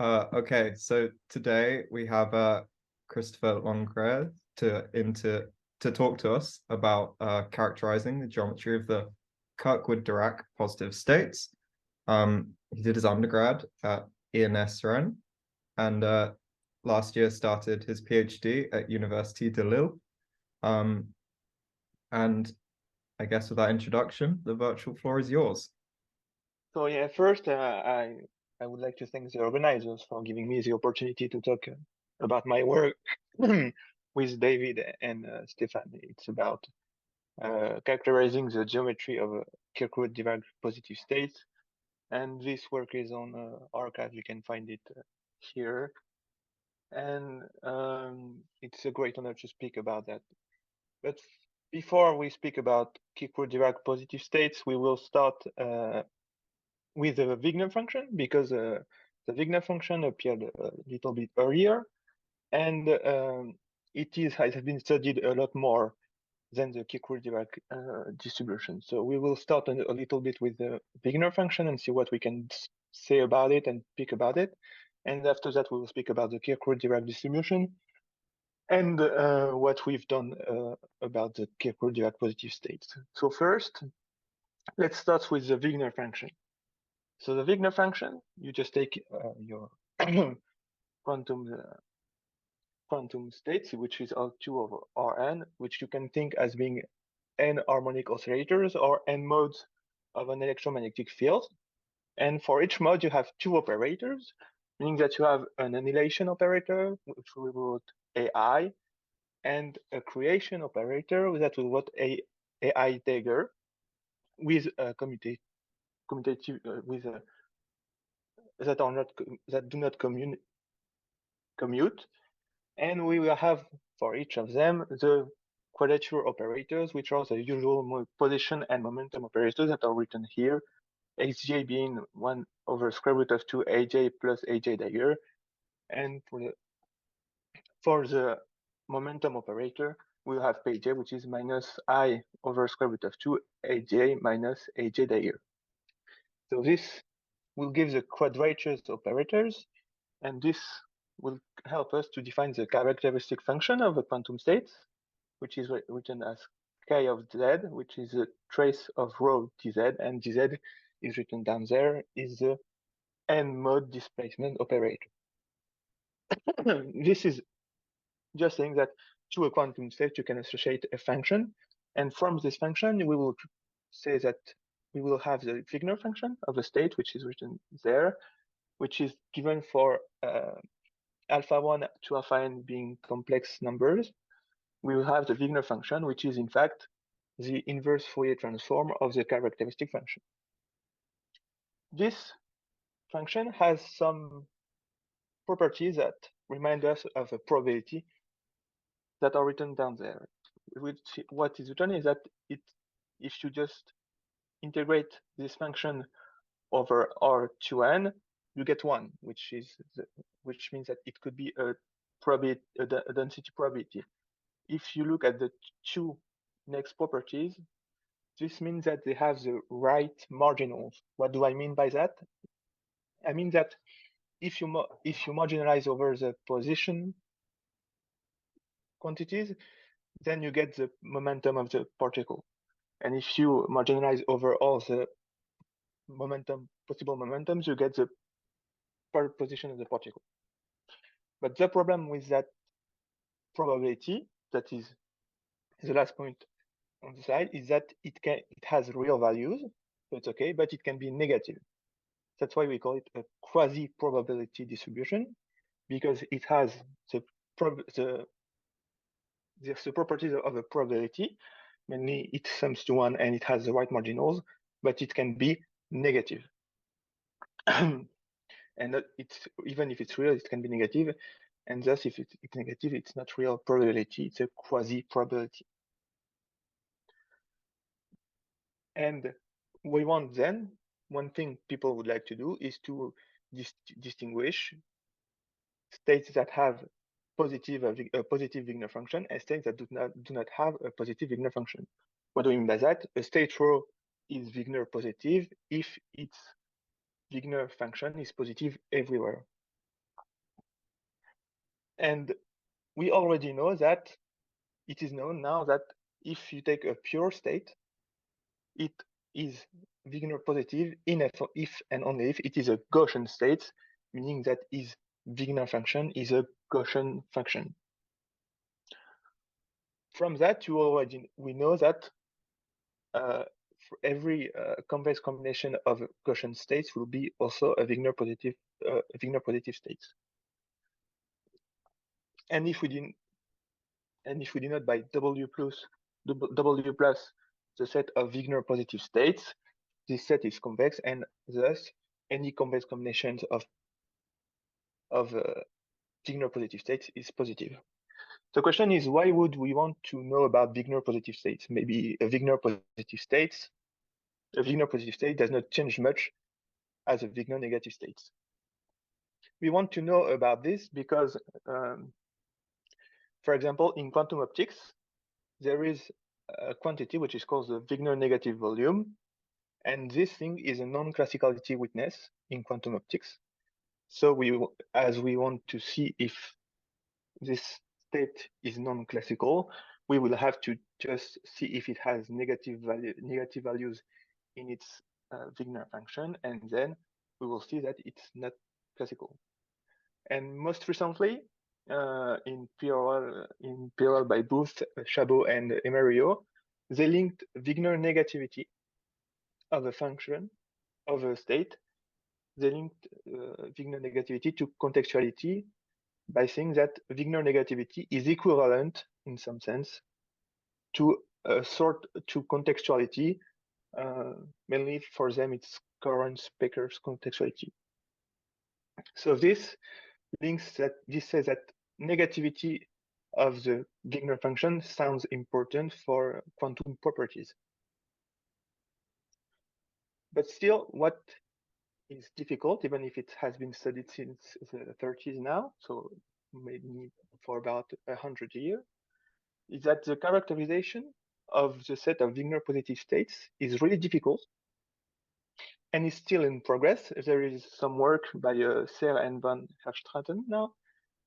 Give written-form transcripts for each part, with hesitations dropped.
Okay, so today we have Christopher Langrenez to talk to us about characterizing the geometry of the Kirkwood-Dirac positive states. He did his undergrad at ENSRN and last year started his PhD at University de Lille. And I guess with that introduction, the virtual floor is yours. So yeah, first I would like to thank the organizers for giving me the opportunity to talk about my work with David and Stefan. It's about characterizing the geometry of Kirkwood-Dirac positive states, and this work is on arXiv. You can find it here, and it's a great honor to speak about that. But before we speak about Kirkwood-Dirac positive states, we will start with the Vigner function, because the Vigner function appeared a little bit earlier, and it has been studied a lot more than the Kirkwood-Dirac distribution. So we will start a little bit with the Vigner function and see what we can say about it and speak about it. And after that, we will speak about the Kirkwood-Dirac distribution and what we've done about the Kirkwood-Dirac positive states. So first, let's start with the Vigner function. So the Vigner function, you just take your quantum states, which is L2 over Rn, which you can think as being n harmonic oscillators or n modes of an electromagnetic field. And for each mode, you have two operators, meaning that you have an annihilation operator, which we wrote AI, and a creation operator that we wrote AI dagger with a commutative that do not commute, and we will have for each of them the quadrature operators, which are the usual position and momentum operators that are written here, xj being 1 over square root of 2 aj plus aj dagger, and for the momentum operator, we'll have pj, which is minus I over square root of 2 aj minus aj dagger. So this will give the quadratures operators, and this will help us to define the characteristic function of the quantum states, which is written as k of z, which is a trace of rho dz, and dz is written down there, is the n mode displacement operator. This is just saying that to a quantum state, you can associate a function, and from this function, we will say that we will have the Vigner function of a state, which is written there, which is given for alpha 1 to alpha n being complex numbers. We will have the Vigner function, which is in fact the inverse Fourier transform of the characteristic function. This function has some properties that remind us of a probability that are written down there. What is written is that if you just integrate this function over R2n, you get 1, which means that it could be a density probability. If you look at the two next properties, this means that they have the right marginals. What do I mean by that? I mean that if you marginalize over the position quantities, then you get the momentum of the particle. And if you marginalize over all the possible momentums, you get the position of the particle. But the problem with that probability, that is the last point on the slide, is that it has real values, so it's okay, but it can be negative. That's why we call it a quasi-probability distribution, because it has the properties of a probability, mainly it sums to 1 and it has the right marginals, but it can be negative. And even if it's real, it can be negative, and thus if it's negative, it's not real probability, it's a quasi-probability. And we want then, one thing people would like to do is to distinguish states that have a positive Vigner function and states that do not have a positive Vigner function. What do we mean by that? A state rho is Vigner positive if its Vigner function is positive everywhere. And we already know that it is known now that if you take a pure state, it is Vigner positive if and only if it is a Gaussian state, meaning that its Vigner function is a Gaussian function. From that, we know that for every convex combination of Gaussian states will be also a Vigner positive state. And if we denote by W plus the set of Vigner positive states, this set is convex, and thus any convex combinations of Vigner positive states is positive. The question is, why would we want to know about Vigner positive states? Maybe a Vigner positive state does not change much as a Vigner negative state. We want to know about this because, for example, in quantum optics, there is a quantity which is called the Vigner negative volume, and this thing is a non-classicality witness in quantum optics. So as we want to see if this state is non-classical, we will have to just see if it has negative values in its Vigner function, and then we will see that it's not classical. And most recently, in parallel by Booth, Chabot, and Emerio, they linked Vigner negativity of a function of a state. They linked Vigner negativity to contextuality by saying that Vigner negativity is equivalent, in some sense, to contextuality. Mainly for them, it's Curran-Speker's contextuality. So this says that negativity of the Vigner function sounds important for quantum properties. But still, what is difficult, even if it has been studied since the 30s now, so maybe for about 100 years, is that the characterization of the set of Vigner positive states is really difficult and is still in progress. There is some work by Serre and van Herstraten now,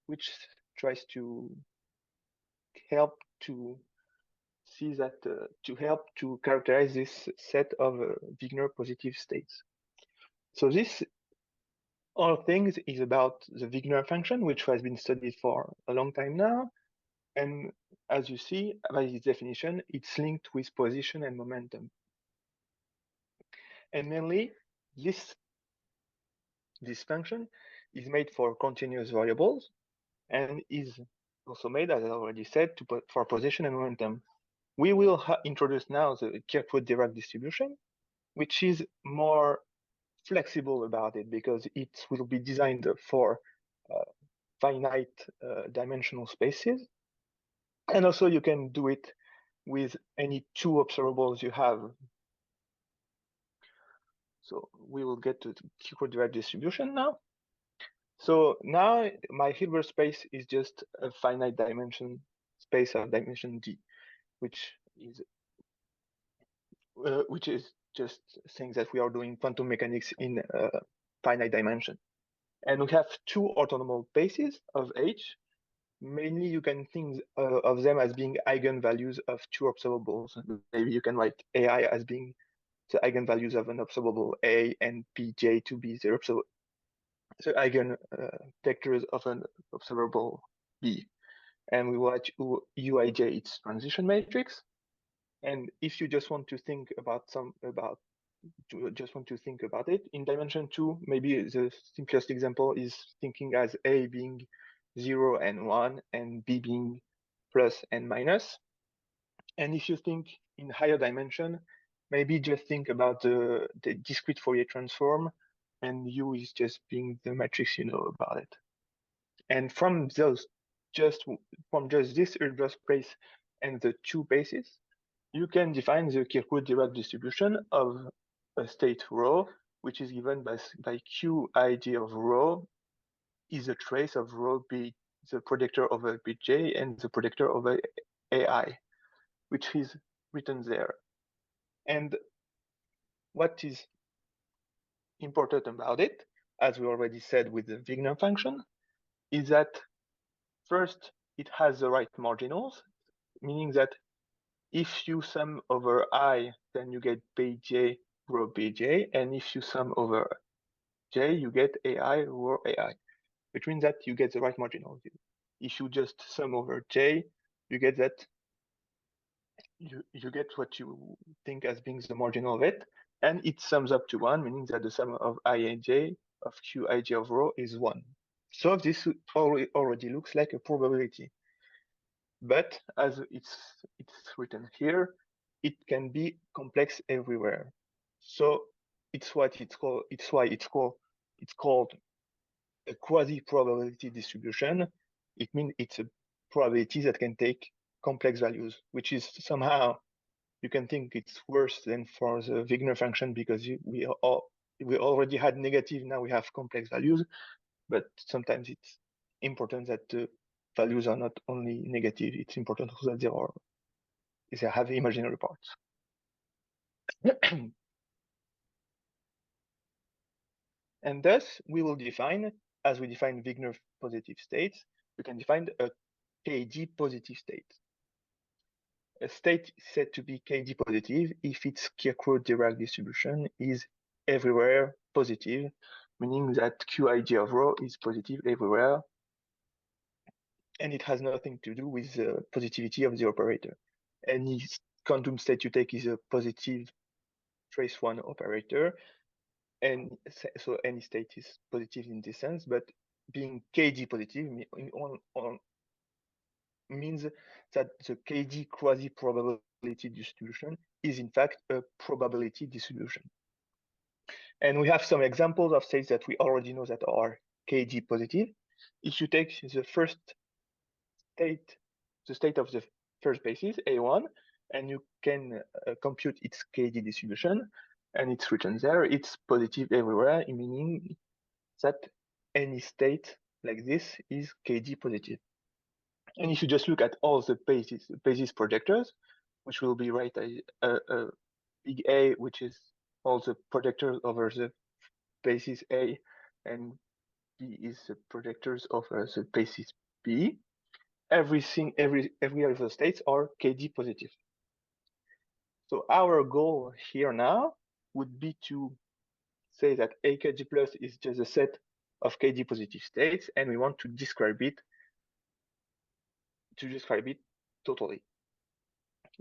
which tries to help to see that, to help to characterize this set of Vigner positive states. So this all things is about the Vigner function, which has been studied for a long time now. And as you see, by this definition, it's linked with position and momentum. And mainly, this function is made for continuous variables and is also made, as I already said, for position and momentum. We will introduce now the Kirkwood-Dirac distribution, which is more flexible about it because it will be designed for finite dimensional spaces. And also you can do it with any two observables you have. So we will get to the Kirkwood-Dirac distribution now. So now my Hilbert space is just a finite dimension space of dimension d, which is just saying that we are doing quantum mechanics in finite dimension. And we have two orthonormal bases of H. Mainly you can think of them as being eigenvalues of two observables. Maybe you can write AI as being the eigenvalues of an observable A and Pj to be the eigen vectors of an observable B. And we watch Uij its transition matrix. And if you just want to think about it in dimension 2, maybe the simplest example is thinking as A being 0 and 1 and B being plus and minus. And if you think in higher dimension, maybe just think about the discrete Fourier transform, and U is just being the matrix you know about it. And from just this Hilbert space and the two bases, you can define the Kirkwood-Dirac distribution of a state rho, which is given by Qij of rho is a trace of rho B, the projector over Bj and the projector over Ai, which is written there. And what is important about it, as we already said with the Vigner function, is that First, it has the right marginals, meaning that if you sum over I, then you get Bj rho Bj, and if you sum over J, you get Ai rho Ai, which means that you get the right marginals. If you just sum over J, you get that you get what you think as being the marginal of it, and it sums up to 1, meaning that the sum of Ij of Qij of rho is 1. So this already looks like a probability. But as it's written here, it can be complex everywhere. So it's why it's called a quasi-probability distribution. It means it's a probability that can take complex values, which is somehow, you can think it's worse than for the Vigner function, because we already had negative, now we have complex values. But sometimes it's important that the values are not only negative, it's important also that they have imaginary parts. And thus, we will define, as we define Vigner positive states, we can define a KD positive state. A state is said to be KD positive if its Kirkwood-Dirac distribution is everywhere positive, meaning that Qij of rho is positive everywhere, and it has nothing to do with the positivity of the operator. Any quantum state you take is a positive trace 1 operator, and so any state is positive in this sense, but being KD positive means that the KD quasi-probability distribution is in fact a probability distribution. And we have some examples of states that we already know that are KD positive. If you take the first state, the state of the first basis, A1, and you can compute its KD distribution, and it's written there, it's positive everywhere, meaning that any state like this is KD positive. And if you just look at all the basis projectors, which will be right a big A, which is all the projectors over the basis A, and B is the projectors over the basis B. Every of the states are KD positive. So our goal here now would be to say that AKG plus is just a set of KD positive states, and we want to describe it totally.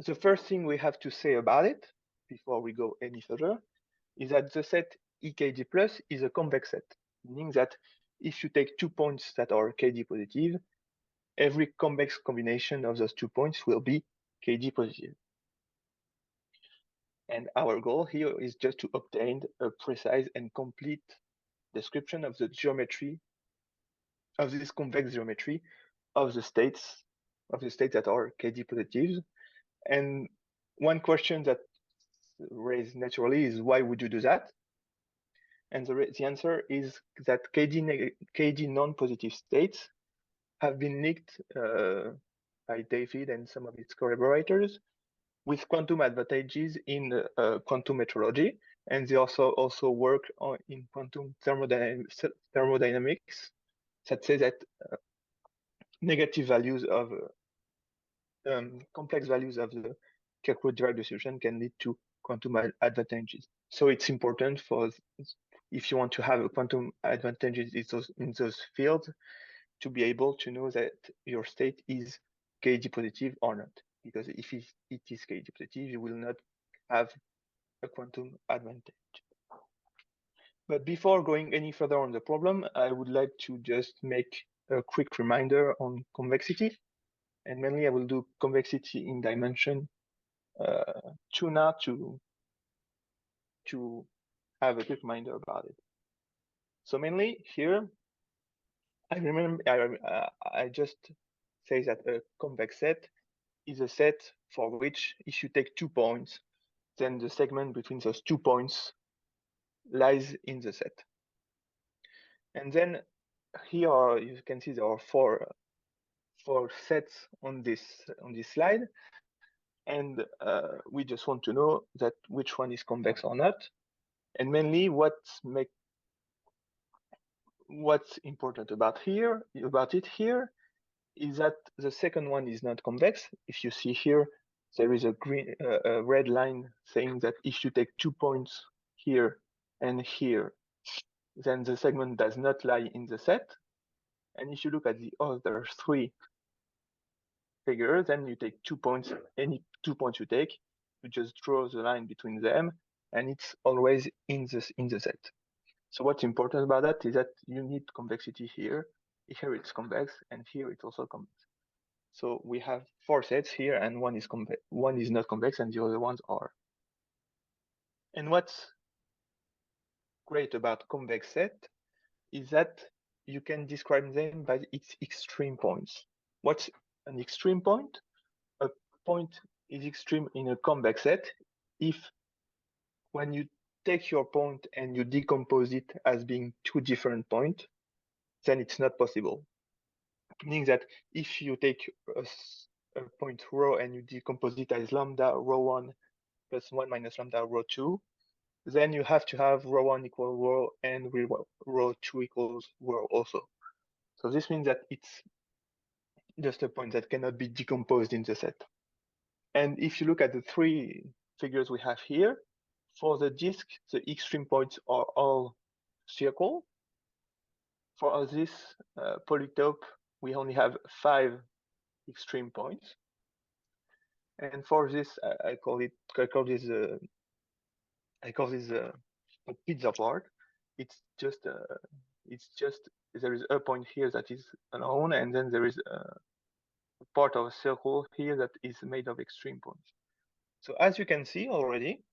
The first thing we have to say about it, before we go any further, is that the set EKG plus is a convex set, meaning that if you take 2 points that are KD positive, every convex combination of those 2 points will be KD positive. And our goal here is just to obtain a precise and complete description of the geometry, of this convex geometry of the states that are KD positives. And one question that raised naturally is, why would you do that? And the answer is that KD non-positive states have been linked by David and some of its collaborators with quantum advantages in quantum metrology, and they also work in quantum thermodynamics that say that negative values of complex values of the Kirkwood-Dirac distribution can lead to quantum advantages. So it's important if you want to have a quantum advantages in those fields, to be able to know that your state is KD positive or not. Because if it is KD positive, you will not have a quantum advantage. But before going any further on the problem, I would like to just make a quick reminder on convexity. And mainly I will do convexity in dimension 2 now to have a quick reminder about it. So mainly here, I just say that a convex set is a set for which if you take 2 points, then the segment between those 2 points lies in the set. And then here you can see there are four sets on this slide, and we just want to know that which one is convex or not, and mainly what's important about it here is that the second one is not convex. If you see here, there is a red line saying that if you take 2 points here and here, then the segment does not lie in the set. And if you look at the other 3 figures, then you take 2 points, any 2 points you take, you just draw the line between them, and it's always in the set. So what's important about that is that you need convexity here. Here it's convex, and here it's also convex. So we have 4 sets here, and one is not convex, and the other ones are. And what's great about convex set is that you can describe them by its extreme points. What's an extreme point? A point is extreme in a convex set if when you take your point and you decompose it as being 2 different points, then it's not possible. Meaning that if you take a point rho and you decompose it as lambda rho 1 plus 1 minus lambda rho 2, then you have to have rho 1 equal rho and rho 2 equals rho also. So this means that it's just a point that cannot be decomposed in the set. And if you look at the 3 figures we have here, for the disk, the extreme points are all circle. For this polytope, we only have 5 extreme points. And for this, I call this a pizza part. It's just there is a point here that is unknown, and then there is a part of a circle here that is made of extreme points. So as you can see already,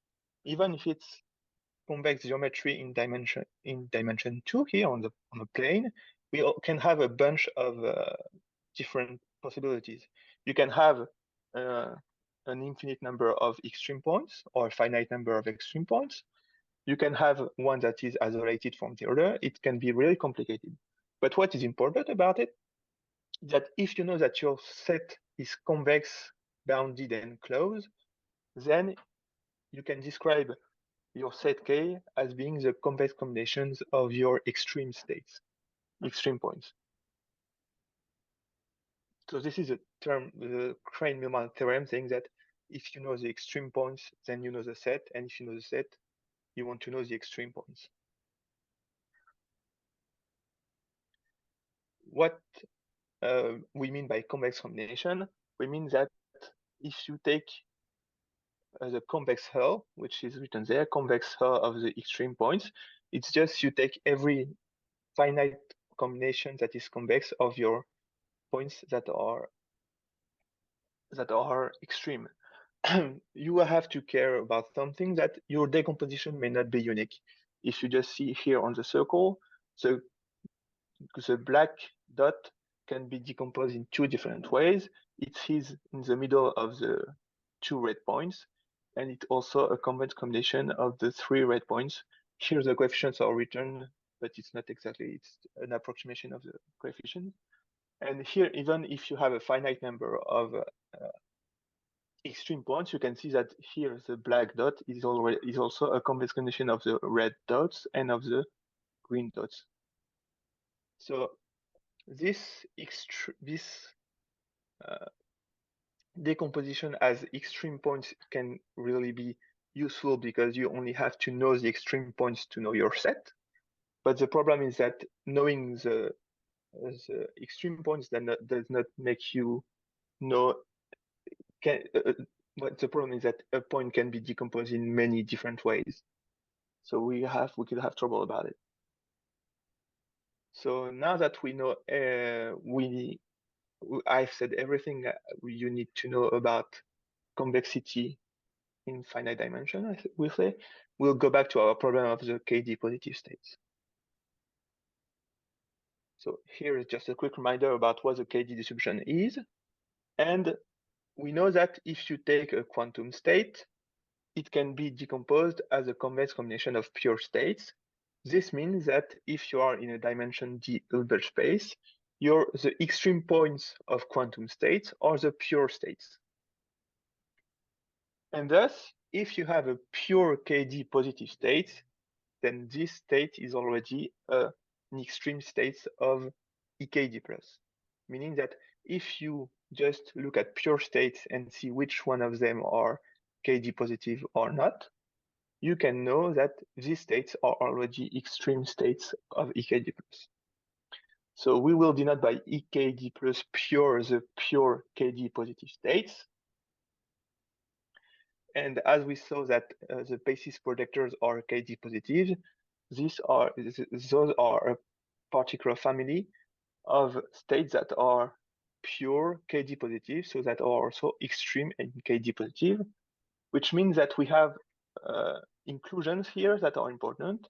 even if it's convex geometry in dimension 2 here on the plane, we can have a bunch of different possibilities. You can have an infinite number of extreme points or a finite number of extreme points. You can have one that is isolated from the other. It can be really complicated. But what is important about it is that if you know that your set is convex, bounded, and closed, then you can describe your set K as being the convex combinations of your extreme states, extreme points. So this is a term, the Crane-Milman theorem, saying that if you know the extreme points, then you know the set, and if you know the set, you want to know the extreme points. What we mean by convex combination, we mean that if you take the convex hull, which is written there, convex hull of the extreme points, it's just you take every finite combination that is convex of your points that are extreme. You will have to care about something, that your decomposition may not be unique. If you just see here on the circle, the black dot can be decomposed in 2 different ways. It is in the middle of the 2 red points, and it's also a convex combination of the 3 red points. Here the coefficients are written, but it's not exactly, it's an approximation of the coefficient. And here, even if you have a finite number of extreme points, you can see that here the black dot is also a convex combination of the red dots and of the green dots. So this decomposition as extreme points can really be useful because you only have to know the extreme points to know your set. But the problem is that knowing the extreme points does not make you know. But the problem is that a point can be decomposed in many different ways. So we could have trouble about it. So now that we know, I've said everything you need to know about convexity in finite dimension, we'll go back to our problem of the KD positive states. So here is just a quick reminder about what the KD distribution is. And we know that if you take a quantum state, it can be decomposed as a convex combination of pure states. This means that if you are in a dimension D Hilbert space, the extreme points of quantum states are the pure states. And thus, if you have a pure KD positive state, then this state is already an extreme state of EKD plus. meaning that if you just look at pure states and see which one of them are KD positive or not, you can know that these states are already extreme states of EKD plus. So we will denote by EKD plus pure the pure KD positive states. And as we saw that the basis projectors are KD positive, those are a particular family of states that are pure KD positive, so that are also extreme and KD positive, which means that we have inclusions here that are important.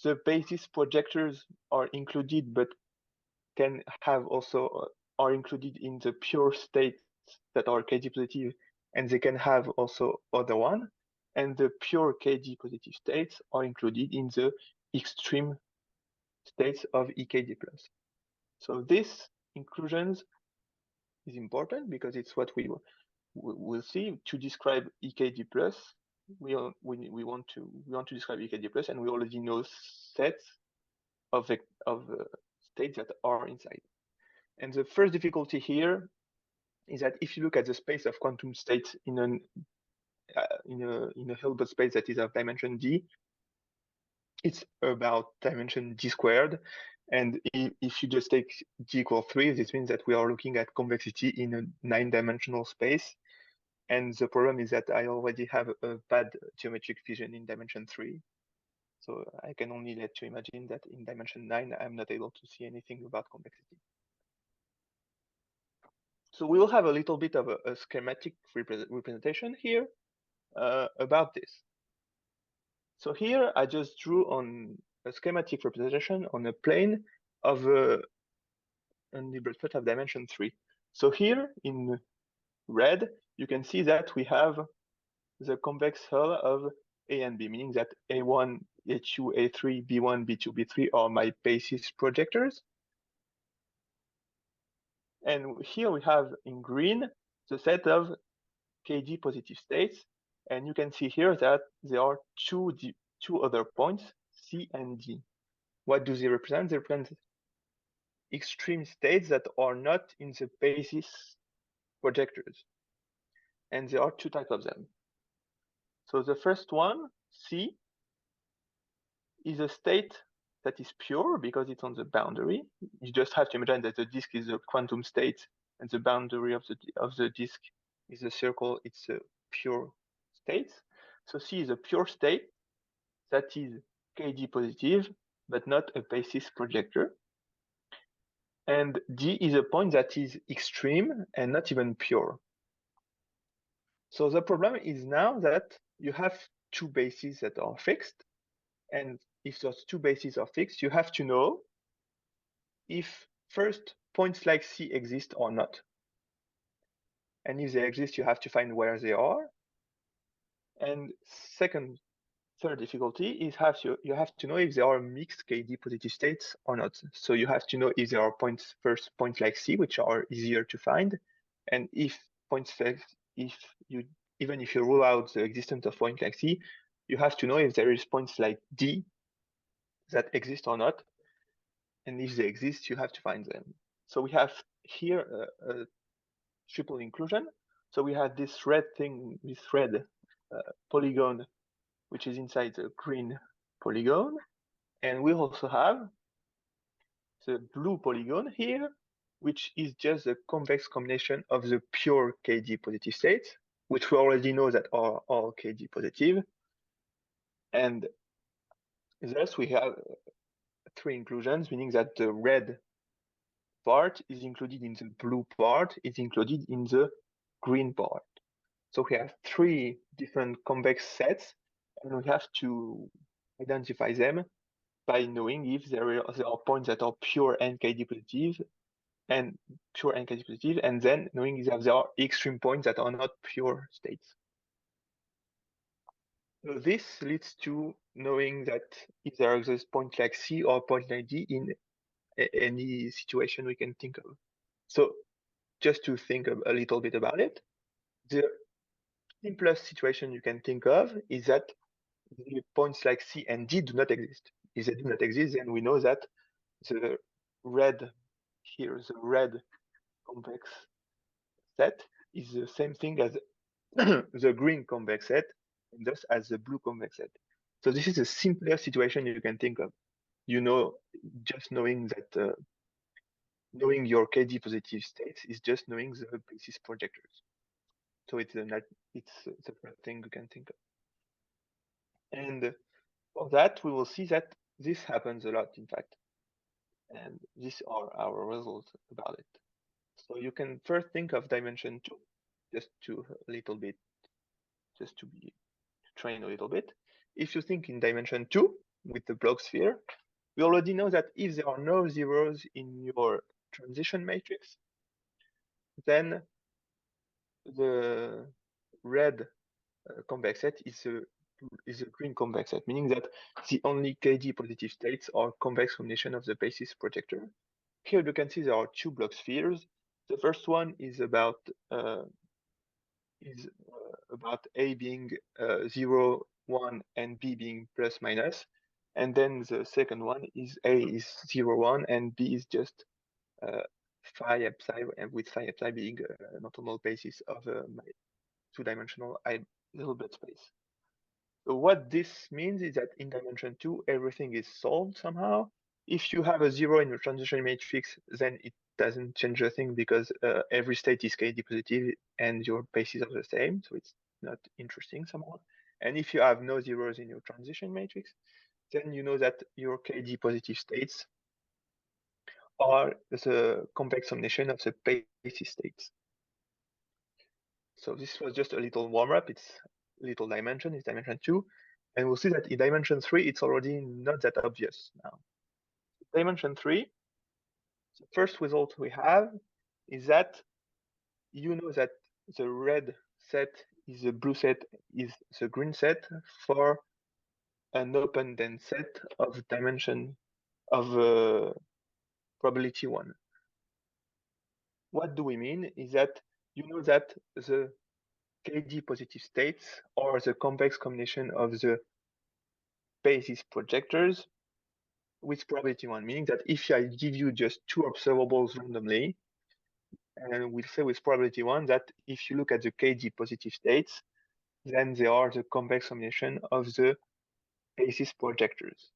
The basis projectors are included, but can have also are included in the pure states that are KD positive, and they can have also other one. And the pure KD positive states are included in the extreme states of EKD plus. So this inclusions is important because it's what we will see to describe EKD plus. We want to describe EKD plus, and we already know sets of states that are inside. And the first difficulty here is that if you look at the space of quantum states in a Hilbert space that is of dimension d, it's about dimension d squared. And if you just take d equals 3, this means that we are looking at convexity in a 9-dimensional space. And the problem is that I already have a bad geometric vision in dimension 3. So I can only let you imagine that in dimension 9, I'm not able to see anything about convexity. So we will have a little bit of a schematic representation here about this. So here I just drew on a schematic representation on a plane of a Hilbert space of dimension 3. So here in red, you can see that we have the convex hull of A and B, meaning that A1, A2, A3, B1, B2, B3 are my basis projectors. And here we have in green the set of KD positive states. And you can see here that there are two other points, C and D. What do they represent? They represent extreme states that are not in the basis projectors. And there are two types of them. So the first one, C, is a state that is pure because it's on the boundary. You just have to imagine that the disk is a quantum state and the boundary of the disk is a circle, it's a pure state. So C is a pure state that is KD positive, but not a basis projector. And D is a point that is extreme and not even pure. So the problem is now that you have two bases that are fixed. And if those two bases are fixed, you have to know if first points like C exist or not. And if they exist, you have to find where they are. And third difficulty is you have to know if there are mixed KD positive states or not. So you have to know if there are points like C, which are easier to find, and if points like even if you rule out the existence of points like C, you have to know if there is points like D that exist or not, and if they exist, you have to find them. So we have here a triple inclusion. So we have this red polygon, which is inside the green polygon. And we also have the blue polygon here, which is just the convex combination of the pure KD positive states, which we already know that are all KD positive. And thus we have three inclusions, meaning that the red part is included in the blue part, is included in the green part. So we have three different convex sets, and we have to identify them by knowing if there are points that are pure NKD positive and pure NKD positive, and then knowing if there are extreme points that are not pure states. So this leads to knowing that if there exists point like C or point like D in any situation we can think of. So just to think a little bit about it, the simplest situation you can think of is that the points like C and D do not exist. If they do not exist, then we know that the red here, the red convex set is the same thing as the green convex set, and thus as the blue convex set. So this is the simplest situation you can think of. You know, just knowing that knowing your KD positive states is just knowing the basis projectors. So it's the first thing you can think of. And for that, we will see that this happens a lot, in fact. And these are our results about it. So you can first think of dimension 2, just to a little bit, just to train a little bit. If you think in dimension 2 with the block sphere, we already know that if there are no zeros in your transition matrix, then the red convex set is a green convex set, meaning that the only KD positive states are convex combination of the basis projector. Here you can see there are two block spheres. The first one is about A being 0, 1, and B being plus minus. And then the second one is A is 0, 1, and B is just phi epsilon, and with phi epsilon being an orthogonal basis of my two-dimensional Hilbert space. So what this means is that in dimension 2, everything is solved somehow. If you have a 0 in your transition matrix, then it doesn't change a thing because every state is KD positive and your bases are the same, so it's not interesting somehow. And if you have no zeros in your transition matrix, then you know that your KD positive states are the convex combination of the basis states. So this was just a little warm-up. It's little dimension, it's dimension 2. And we'll see that in dimension 3, it's already not that obvious now. Dimension 3, the first result we have is that you know that the red set is the blue set is the green set for an open dense set of dimension of probability 1. What do we mean is that you know that the KD positive states are the convex combination of the basis projectors with probability 1, meaning that if I give you just two observables randomly, and we'll say with probability 1 that if you look at the KD positive states, then they are the convex combination of the basis projectors.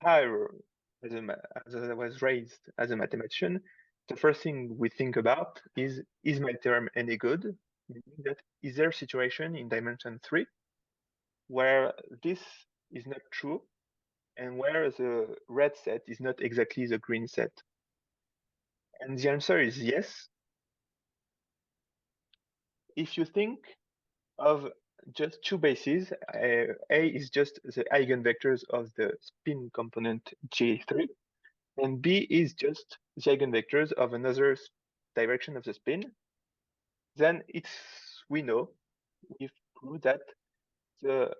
However, as I was raised as a mathematician, the first thing we think about is my theorem any good? Meaning that is there a situation in dimension 3 where this is not true and where the red set is not exactly the green set? And the answer is yes. If you think of just two bases, A is just the eigenvectors of the spin component J3, and B is just the eigenvectors of another direction of the spin, then we know, we've proved that the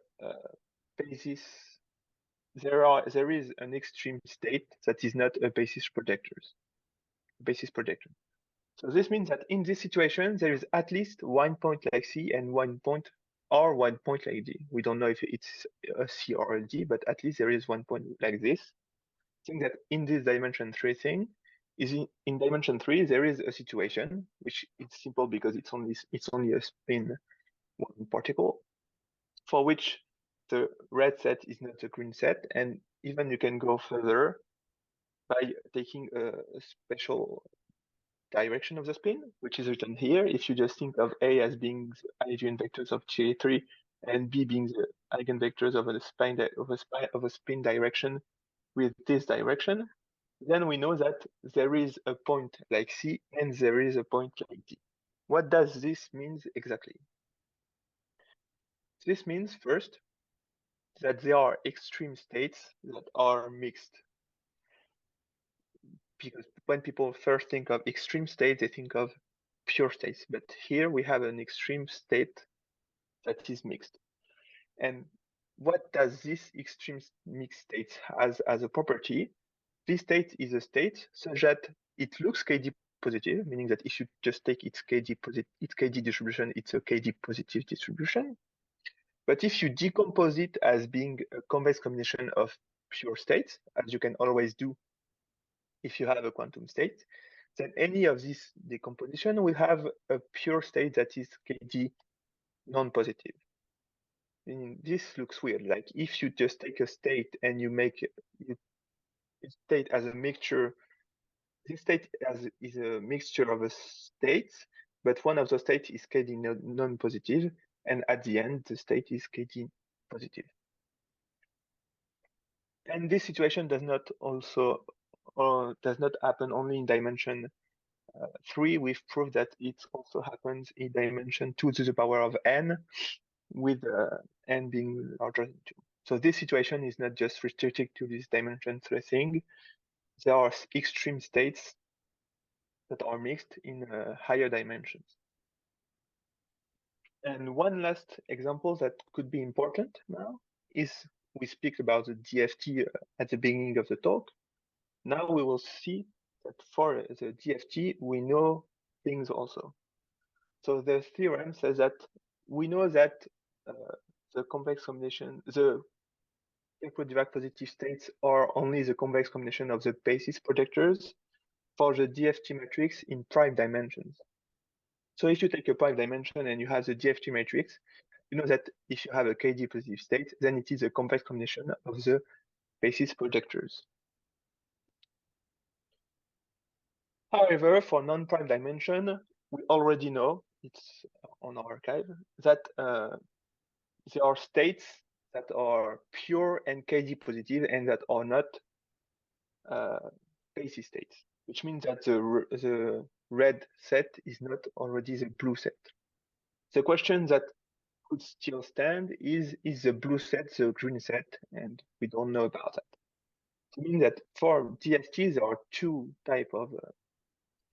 basis, there is an extreme state that is not a basis projector. So this means that in this situation, there is at least one point like C and one point like D. We don't know if it's a C or a D, but at least there is one point like this. I think that in this dimension 3 thing, in dimension 3 there is a situation which it's simple because it's only a spin one particle, for which the red set is not a green set, and even you can go further by taking a special direction of the spin, which is written here. If you just think of A as being the eigenvectors of J3 and B being the eigenvectors of a spin direction with this direction, then we know that there is a point like C and there is a point like D. What does this mean exactly? This means first that there are extreme states that are mixed. Because when people first think of extreme states, they think of pure states. But here we have an extreme state that is mixed. And what does this extreme mixed state has as a property? This state is a state such that it looks KD positive, meaning that if you just take its KD distribution, it's a KD positive distribution. But if you decompose it as being a convex combination of pure states, as you can always do if you have a quantum state, then any of this decomposition will have a pure state that is KD non-positive. This looks weird. Like if you just take a state and you make state as a mixture, this state is a mixture of a states, but one of the states is KD non-positive, and at the end the state is KD positive. And this situation does not happen only in dimension 3. We've proved that it also happens in dimension 2 to the power of n, with n being larger than 2. So this situation is not just restricted to this dimension 3 thing. There are extreme states that are mixed in higher dimensions. And one last example that could be important now is we speak about the DFT at the beginning of the talk. Now we will see that for the DFT, we know things also. So the theorem says that we know that the convex combination, the Kirkwood-Dirac positive states are only the convex combination of the basis projectors for the DFT matrix in prime dimensions. So if you take a prime dimension and you have the DFT matrix, you know that if you have a KD positive state, then it is a convex combination of the basis projectors. However, for non-prime dimension, we already know, it's on our archive, that there are states that are pure and KD positive and that are not basis states, which means that the red set is not already the blue set. The question that could still stand is the blue set the green set? And we don't know about that. It means that for DFT, there are two types of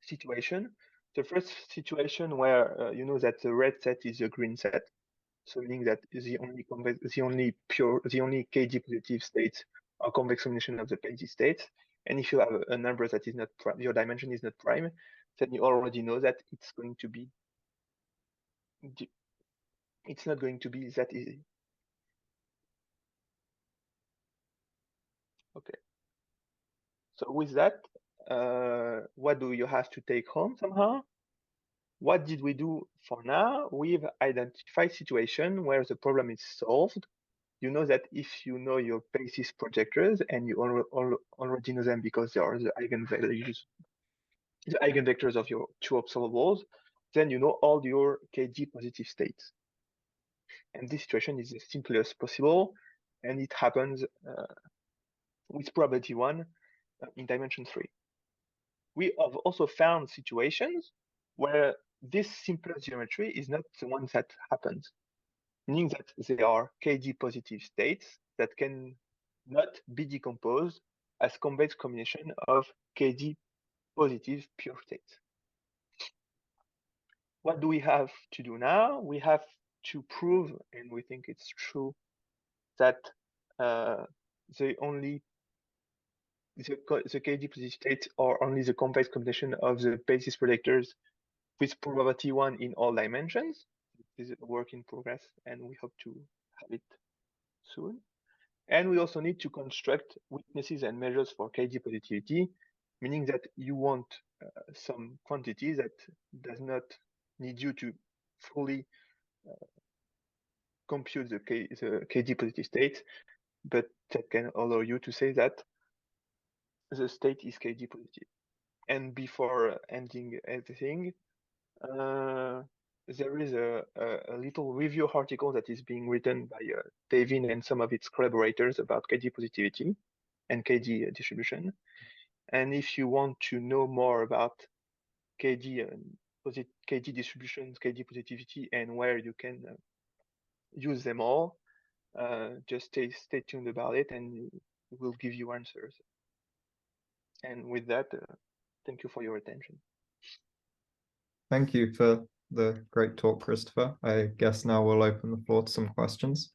situation. The first situation where you know that the red set is the green set, so meaning that the only KD positive states are convex combination of the basis states. And if you have a number that is not prime, your dimension is not prime, then you already know that it's going to be, it's not going to be that easy. Okay. So with that, what do you have to take home somehow? What did we do for now? We've identified situation where the problem is solved. You know that if you know your basis projectors, and you already know them because they are the eigenvectors of your two observables, then you know all your KD positive states. And this situation is the simplest possible, and it happens with probability 1 in dimension 3. We have also found situations where this simpler geometry is not the one that happens, meaning that there are KD positive states that can not be decomposed as convex combination of KD positive pure states. What do we have to do now? We have to prove, and we think it's true, that the KD positive states are only the convex combination of the basis projectors with probability 1 in all dimensions. This is a work in progress, and we hope to have it soon. And we also need to construct witnesses and measures for KD positivity, meaning that you want some quantity that does not need you to fully compute the KD positive state, but that can allow you to say that the state is KD positive. And before ending everything, there is a little review article that is being written by David and some of its collaborators about KD positivity and KD distribution. And if you want to know more about KD distributions, KD positivity, and where you can use them all, just stay tuned about it, and we'll give you answers. And with that, thank you for your attention. Thank you for the great talk, Christopher. I guess now we'll open the floor to some questions.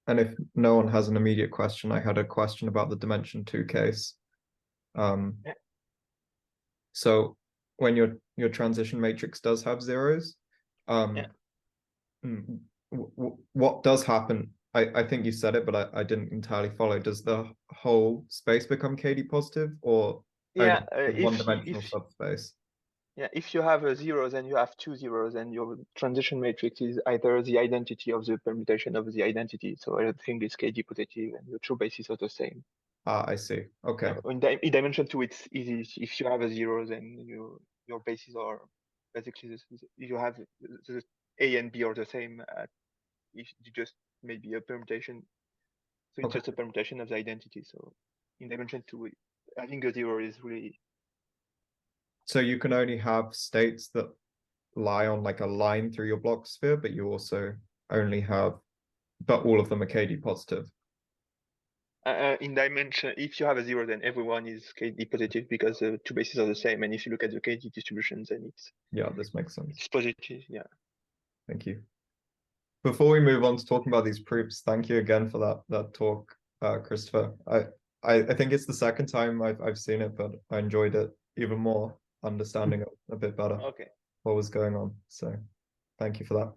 And if no one has an immediate question, I had a question about the dimension 2 case. So when your transition matrix does have zeros, what does happen? I think you said it, but I didn't entirely follow. Does the whole space become KD positive, or Yeah, Only one-dimensional subspace. Yeah, if you have a zeros and you have two zeros and your transition matrix is either the identity of the permutation of the identity, so everything is KD positive and your true bases are the same. Ah, I see. Okay. In dimension 2, it's easy. If you have a zeros and your bases are basically you have the A and B are the same. If you just maybe a permutation, so it's Okay. just a permutation of the identity. So in dimension 2, having a zero is really. So you can only have states that lie on like a line through your block sphere, but you also only have, but all of them are KD positive. In dimension, if you have a zero, then everyone is KD positive because the two bases are the same. And if you look at the KD distributions, then Yeah, this makes sense. it's positive. Yeah. Thank you. Before we move on to talking about these proofs, thank you again for that talk, Christopher. I think it's the second time I've seen it, but I enjoyed it even more, understanding it a bit better. Okay. What was going on. So thank you for that.